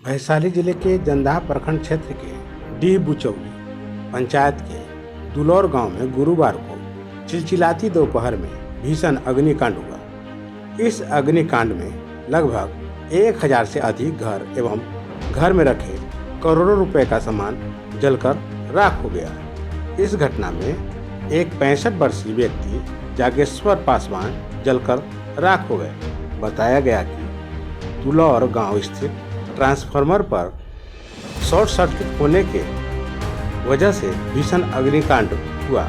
वैशाली जिले के जंदाहा प्रखंड क्षेत्र के डीह बुचौली पंचायत के दुलौर गांव में गुरुवार को चिलचिलाती दोपहर में भीषण अग्निकांड हुआ। इस अग्निकांड में लगभग 1000 से अधिक घर एवं घर में रखे करोड़ों रुपए का सामान जलकर राख हो गया। इस घटना में एक 65 वर्षीय व्यक्ति जागेश्वर पासवान जलकर राख हो गए। बताया गया कि दुलौर गांव स्थित ट्रांसफार्मर पर शॉर्ट सर्किट होने के वजह से भीषण अग्निकांड हुआ।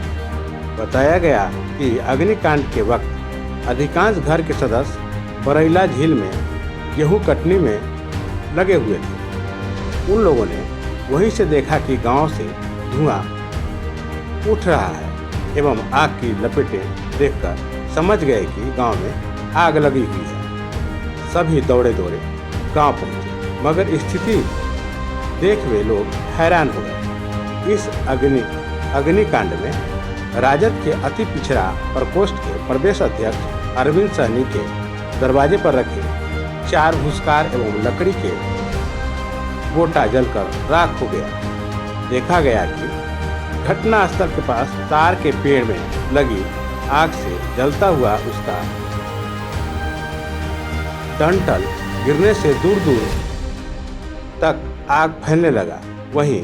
बताया गया कि अग्निकांड के वक्त अधिकांश घर के सदस्य बरैला झील में गेहूं कटनी में लगे हुए थे। उन लोगों ने वहीं से देखा कि गांव से धुआं उठ रहा है एवं आग की लपेटें देखकर समझ गए कि गांव में आग लगी हुई है। सभी दौड़े गांव पहुंचे, मगर स्थिति देख वे लोग हैरान हो गए। इस अग्निकांड में राजद के अति पिछड़ा प्रकोष्ठ के प्रदेश अध्यक्ष अरविंद सहनी के दरवाजे पर रखे 4 भूसकार एवं लकड़ी के गोटा जलकर राख हो गया। देखा गया कि घटनास्थल के पास तार के पेड़ में लगी आग से जलता हुआ उसका डंठल गिरने से दूर दूर तक आग फैलने लगा। वहीं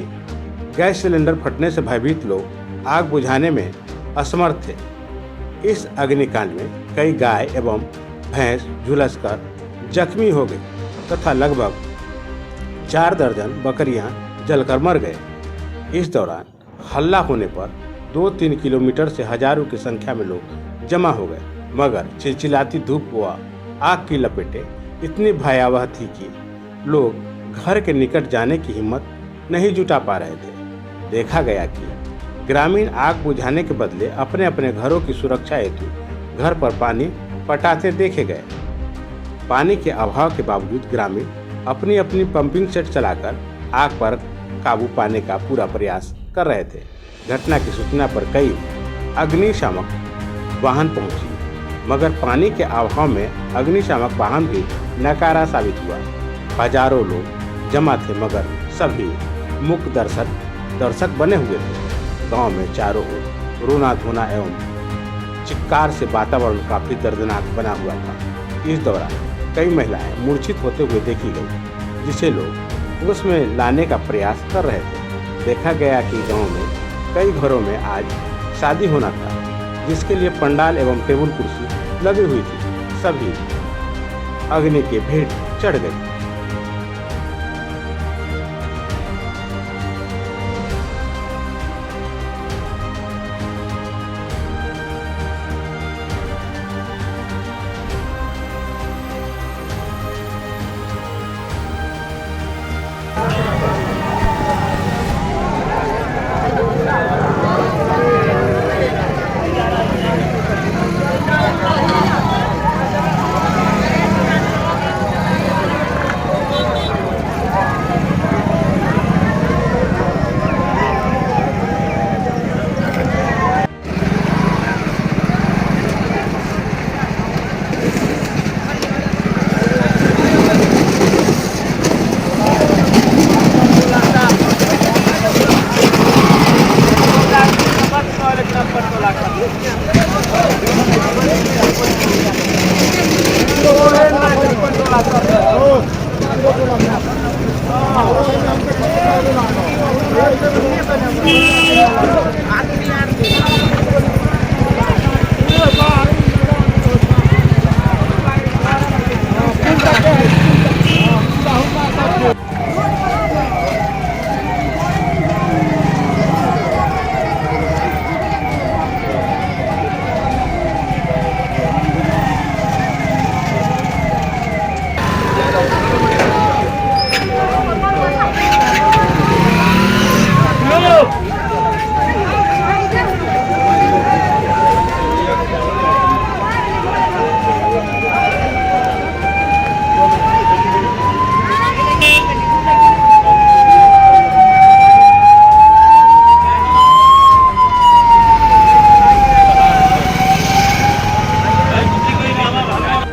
गैस सिलेंडर फटने से भयभीत लोग आग बुझाने में असमर्थ थे। इस अग्निकांड में कई गाय एवं भैंस झुलसकर जख्मी हो गई तथा लगभग 4 दर्जन बकरियां जलकर मर गए। इस दौरान हल्ला होने पर 2-3 किलोमीटर से हजारों की संख्या में लोग जमा हो गए, मगर चिलचिलाती धूप व आग की लपेटें इतनी भयावह थी कि लोग घर के निकट जाने की हिम्मत नहीं जुटा पा रहे थे। देखा गया कि ग्रामीण आग बुझाने के बदले अपने अपने घरों की सुरक्षा हेतु घर पर पानी पटाते देखे गए। पानी के अभाव के बावजूद ग्रामीण अपनी अपनी पंपिंग सेट चलाकर आग पर काबू पाने का पूरा प्रयास कर रहे थे। घटना की सूचना पर कई अग्निशामक वाहन पहुंची, मगर पानी के अभाव में अग्निशामक वाहन भी नकारा साबित हुआ। हजारों लोग जमा थे, मगर सभी मूक दर्शक बने हुए थे। गांव में चारों ओर रोना धोना एवं चिक्कार से वातावरण काफी दर्दनाक बना हुआ था। इस दौरान कई महिलाएं मूर्छित होते हुए देखी गई, जिसे लोग उसमें लाने का प्रयास कर रहे थे। देखा गया कि गांव में कई घरों में आज शादी होना था, जिसके लिए पंडाल एवं टेबल कुर्सी लगी हुई थी। सभी अग्नि के भेंट चढ़ गई।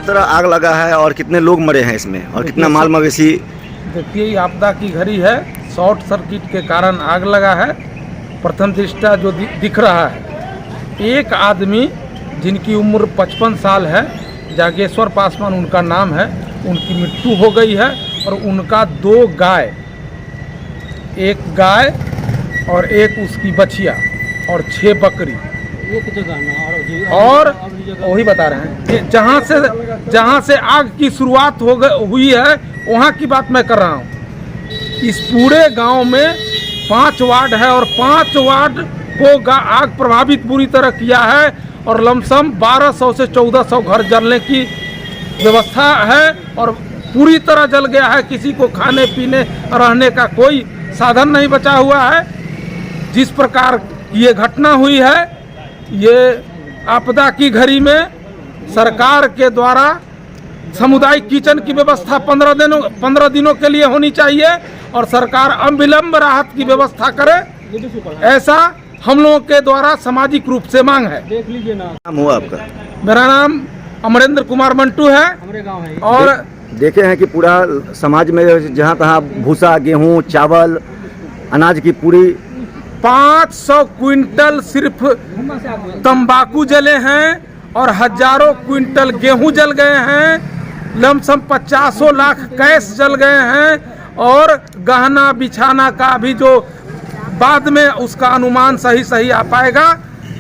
तरह आग लगा है और कितने लोग मरे हैं इसमें और कितना माल मवेशी देखिए, ये आपदा की घड़ी है, शॉर्ट सर्किट के कारण आग लगा है। प्रथम दृष्टया जो दिख रहा है, एक आदमी जिनकी उम्र 55 साल है, जागेश्वर पासवान उनका नाम है, उनकी मृत्यु हो गई है और उनका 2 गाय, एक गाय और एक उसकी बछिया और 6 बकरी, एक जगह ना और वही बता रहे हैं कि जहाँ से आग की शुरुआत हुई है वहाँ की बात मैं कर रहा हूँ। इस पूरे गांव में 5 वार्ड है और 5 वार्ड को आग प्रभावित पूरी तरह किया है और लमसम 1200 से 1400 घर जलने की व्यवस्था है और पूरी तरह जल गया है। किसी को खाने पीने रहने का कोई साधन नहीं बचा हुआ है। जिस प्रकार ये घटना हुई है, ये आपदा की घड़ी में सरकार के द्वारा सामुदायिक किचन की व्यवस्था 15 दिनों के लिए होनी चाहिए और सरकार अविलंब राहत की व्यवस्था करे, ऐसा हम लोगों के द्वारा सामाजिक रूप से मांग है। देख लीजिए ना। नाम हुआ आपका? मेरा नाम अमरेंद्र कुमार मंटू है। हमारे गांव है और देखे हैं कि पूरा समाज में जहाँ तहाँ भूसा, गेहूं, चावल, अनाज की पूरी 500 क्विंटल सिर्फ तंबाकू जले हैं और हजारों क्विंटल गेहूं जल गए हैं। लमसम 50 लाख कैश जल गए हैं और गहना बिछाना का भी जो बाद में उसका अनुमान सही आ पाएगा।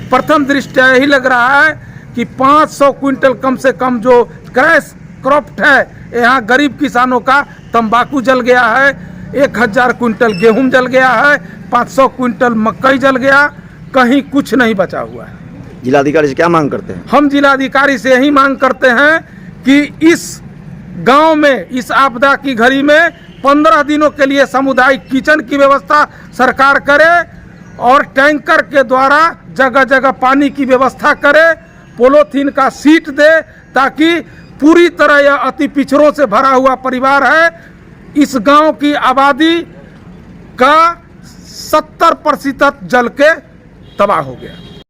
प्रथम दृष्टया यही लग रहा है कि 500 क्विंटल कम से कम जो क्रैश क्रॉप्ड है, यहाँ गरीब किसानों का तंबाकू जल गया है, 1000 क्विंटल गेहूं जल गया है, 500 क्विंटल मकई जल गया, कहीं कुछ नहीं बचा हुआ है। जिलाधिकारी से क्या मांग करते हैं? हम जिलाधिकारी से यही मांग करते हैं कि इस गांव में इस आपदा की घड़ी में 15 दिनों के लिए सामुदायिक किचन की व्यवस्था सरकार करे और टैंकर के द्वारा जगह जगह पानी की व्यवस्था करे, पोलोथीन का सीट दे, ताकि पूरी तरह यह अति पिछड़ों से भरा हुआ परिवार है। इस गांव की आबादी का 70% जल के तबाह हो गया।